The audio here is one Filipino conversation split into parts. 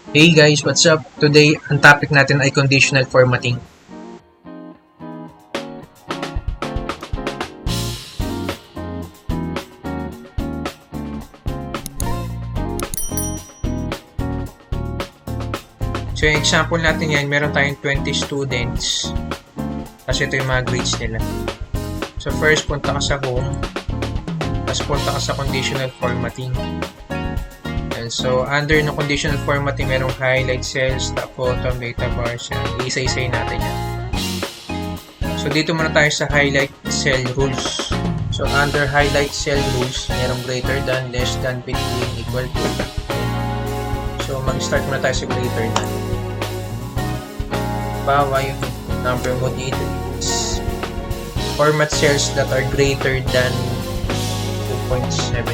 Hey guys, what's up? Today, ang topic natin ay conditional formatting. So yung example natin yan, meron tayong 20 students. Kasi ito yung mga grades nila. So first, punta ka sa home. Tapos punta ka sa conditional formatting. And so under no conditional formatting, merong highlight cells, top, bottom, data bars. Yan. Isa-isay natin yan. So dito muna tayo sa highlight cell rules. So under highlight cell rules, merong greater than, less than, between, equal to. So mag-start muna tayo sa greater than. Bawa yung number mo dito is format cells that are greater than 2.75.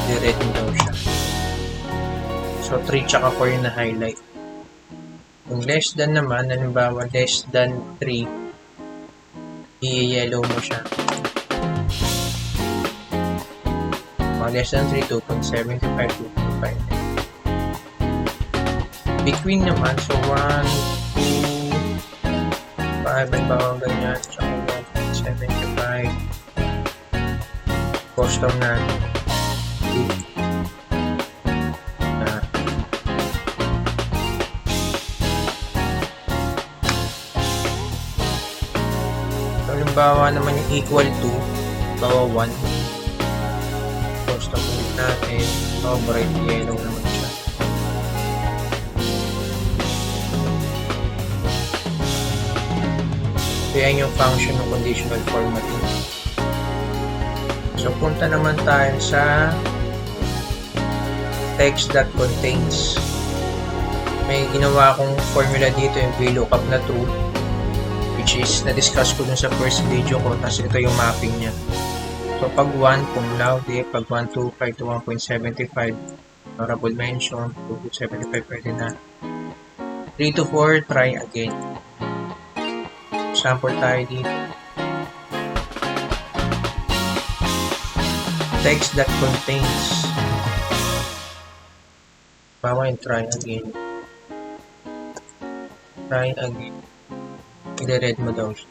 I-red mo daw siya. So 3 tsaka 4 yung na-highlight. Kung less than naman, halimbawa less than 3, i-yellow mo siya. Less than 3, 2.75, 2.5. Between naman, so 1, 2, 5, and bawang ganyan, tsaka 1.75. Custom na. So, halimbawa naman yung equal to, bawa 1. Custom ulit natin. So, bright yellow naman siya. So, yan yung function ng conditional formatting. So, punta naman tayo sa text that contains. May ginawa akong formula dito, yung VLOOKUP na tool, which is na-discuss ko dun sa first video ko, tapos ito yung mapping niya. So, pag 1, cum laude, pag 1, 2, 5 to 1.75, honorable mention, 2.75 pwede na. 3 to 4, try again. Sample tayo dito. Text that contains. Bawa yung try again. Try again. I-red mo daw siya.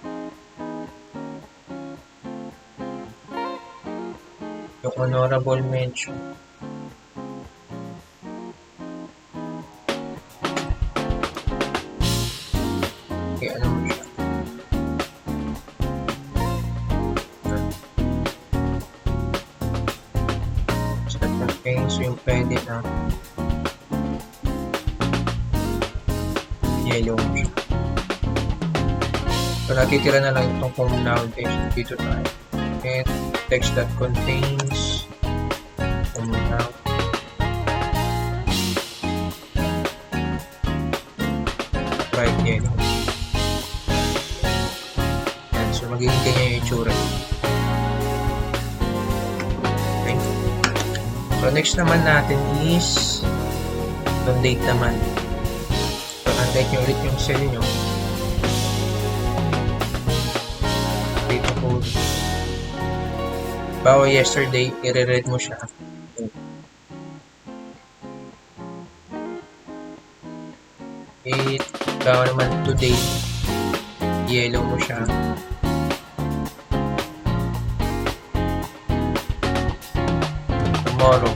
Yung honorable mention. Okay, ano mo siya? That contains yung pwede na yellow mo siya. So, natitira na lang itong cum laude. Dito tayo. And text that contains cum laude. Bright yellow. Yan. So, magiging ganyan yung itsura. Okay. So, next naman natin is yung date naman. So, unlike nyo ulit yung cell nyo. Date code. Bawa yesterday, i-red mo siya. Bawa naman today, yellow mo siya. Tomorrow,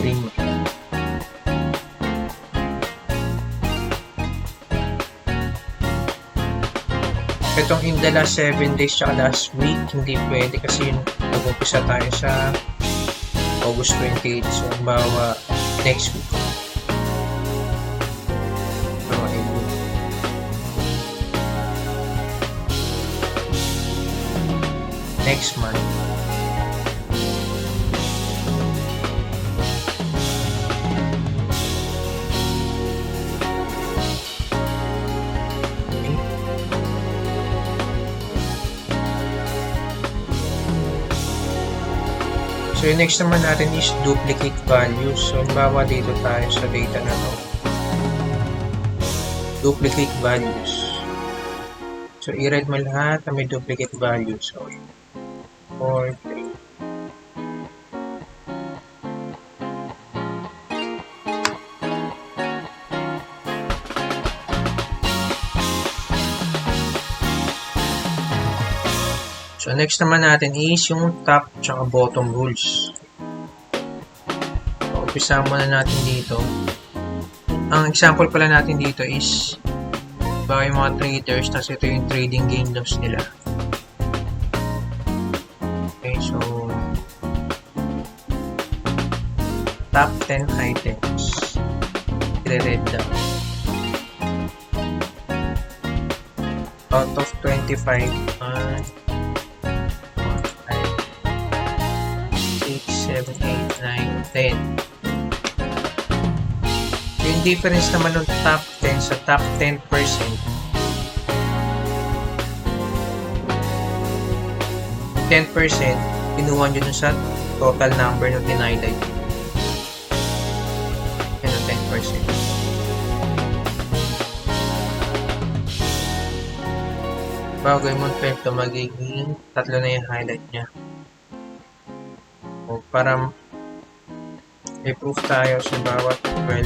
green mo siya. Itong in the last 7 days tsaka last week, hindi pwede kasi yung nag-umpisa tayo sa August 28. So, bawa next week. Next month. Okay. So, yung next naman natin is duplicate values. So, halimbawa dito tayo sa data na to. Duplicate values. So, i-red mo lahat na may duplicate values. So, 4, 3. So, next naman natin is yung top tsaka bottom rules. So, umpisa muna natin dito. Ang example pala natin dito is baka yung mga traders, tapos ito yung trading gain loss nila. Okay, so top 10 items. I-read down. Out of 25, 1, 6, 7, 8, 9, 10. Yung difference naman ng top 10 sa top 10%. 10%, kinuha nyo dun sa total number ng tin-highlight. Yan ang 10%. Bago gawin mo 12 to magiging tatlo na yung highlight nya. O para i-proof tayo sa bawat 12%.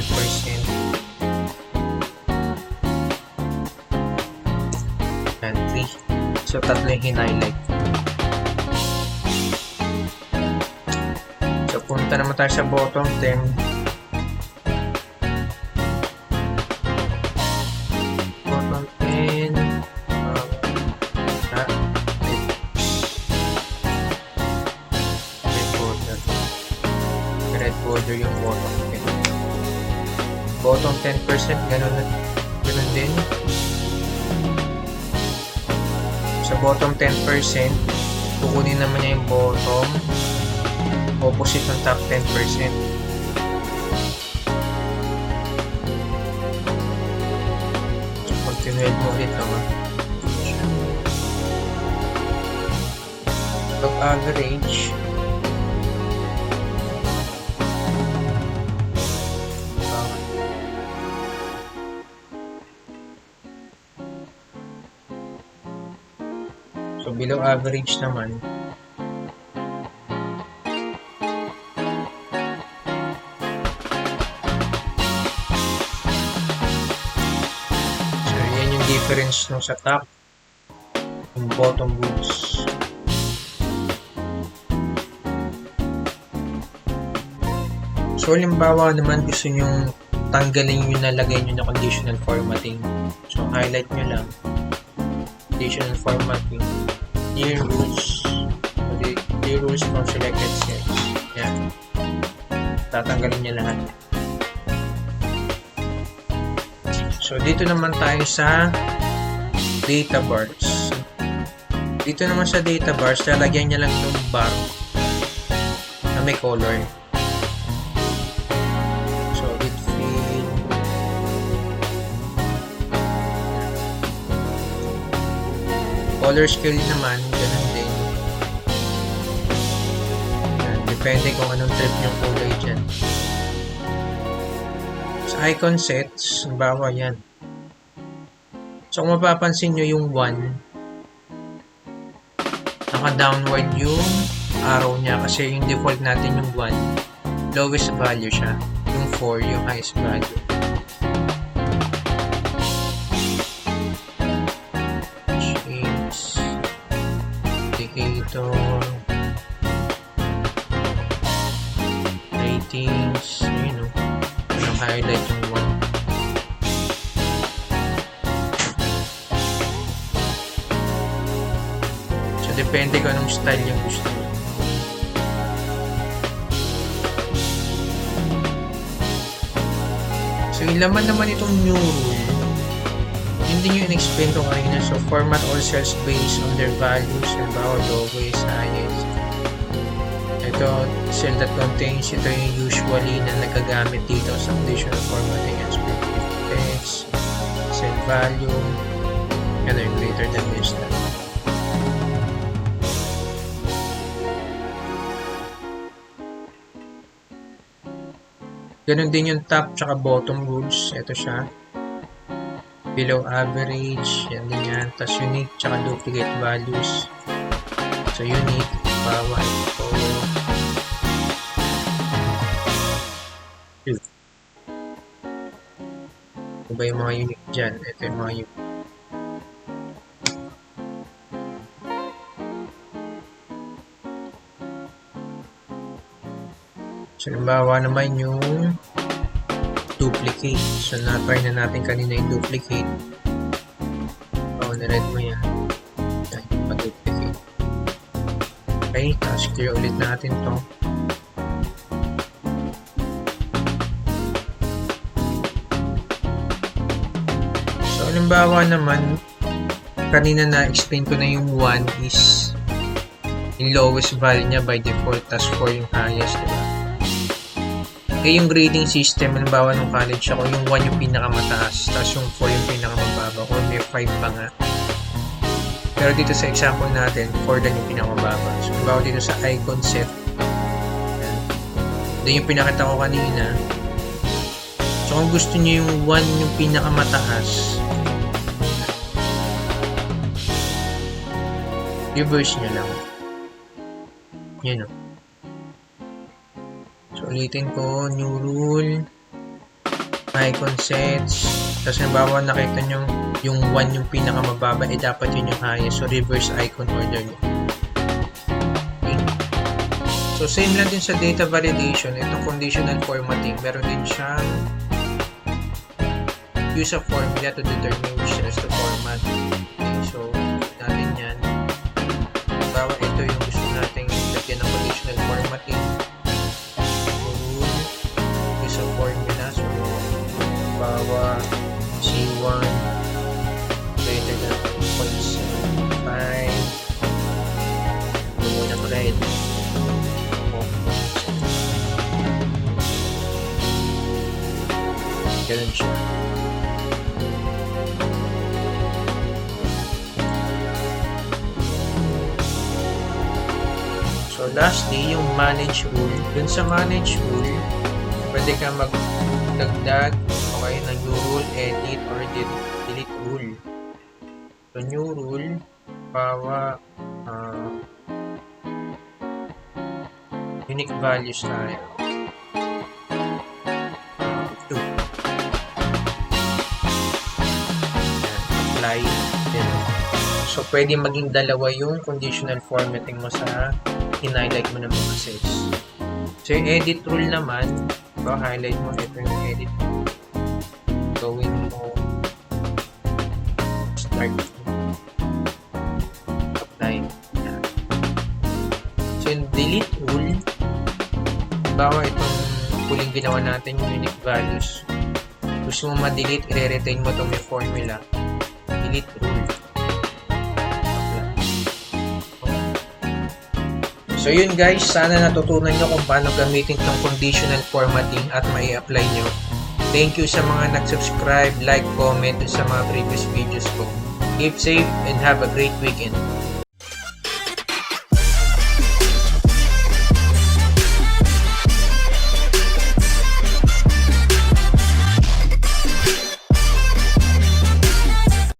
And 3. So tatlo yung hin-highlight. So punta naman tayo sa bottom 10. Bottom 10. Red border yung bottom 10. Bottom 10%, ganun din. Sa bottom 10%, kukunin naman niya yung bottom opposite ng top 10%. So, continued mo ulit naman. Pag average, so below average naman, so yan yung difference nung sa top yung bottom rules. So halimbawa naman gusto nyong tanggalin yung nalagay nyo na conditional formatting, so highlight nyo lang conditional formatting, clear rules from selected cells. Yan. Tatanggalin niya lahat. So, dito naman tayo sa data bars. Dito naman sa data bars, lalagyan niya lang yung bar na may color. So, it fill. Color scale naman, ganun din. Depende kung anong trip yung kulay dyan. Sa icon sets, bawa yan. So kung mapapansin nyo yung 1, naka-downward yung arrow niya kasi yung default natin yung 1, lowest value siya. Yung 4, yung highest value. Shapes, indicator, ratings, yun o. Anong highlight yung 1. So, depende kung anong style yung gusto mo. So, yung laman naman itong new rule, hindi nyo in-explain ko kanina. So, format all cells based on their values. Halimbawa, logo is highest. Ito, cell that contains, ito yung usually na nagagamit dito sa conditional formatting and specific text, cell value, and then greater than this na. Ganun din yung top tsaka bottom rules. Ito siya. Below average, yan din yan. Tapos unique tsaka duplicate values. So unique, bawa ito. Ito ba yung mga unique dyan? Ito yung mga unique. halimbawa naman yung duplicate. So, na-try na natin kanina yung duplicate. So, na-read mo yan. Yan, pa-duplicate. Okay, tapos clear ulit natin to. So, halimbawa naman, kanina na-explain ko na yung 1 is yung lowest value niya by default, tas 4 yung highest, diba? Eh, yung grading system, halimbawa nung college ako, yung 1 yung pinakamataas, tas yung 4 yung pinakamababa, or may 5 pa nga. Pero dito sa example natin, 4 lang yung pinakamababa. So, halimbawa dito sa icon set, doon yung pinakita ko kanina. So, kung gusto niyo yung 1 yung pinakamataas, reverse nyo lang. Yan o. So, ulitin ko, new rule, icon sets, tapos halimbawa nakita nyo yung 1 yung pinakamababa, eh dapat yun yung highest. So, reverse icon order nyo. Okay. So, same lang din sa data validation. Itong conditional formatting, meron din siyang use a formula to determine which cells to format. Okay, so, natin yan. Halimbawa, ito yung gusto nating lagyan ng conditional formatting. Use a formula. So, halimbawa, C1 greater than 0.75. Muna ko rin. Ganun siya. So, lastly, yung manage rule. Dun sa manage rule, pwede ka magdagdag o kaya ng new rule, edit, or delete rule. So, new rule, bawa unique values tayo. Ito. Apply. So, pwede maging dalawa yung conditional formatting mo sa in-highlight mo ng mga cells. So, yung edit rule naman, highlight mo, ito yung edit. Gawin mo start. Apply. Yan. So, yung delete rule, bawa itong huling ginawa natin, yung unique values. Gusto mo ma-delete, i-retain mo itong may formula. Delete rule. So yun guys, sana natutunan nyo kung paano gamitin itong conditional formatting at mai-apply nyo. Thank you sa mga nag-subscribe, like, comment sa mga previous videos ko. Keep safe and have a great weekend.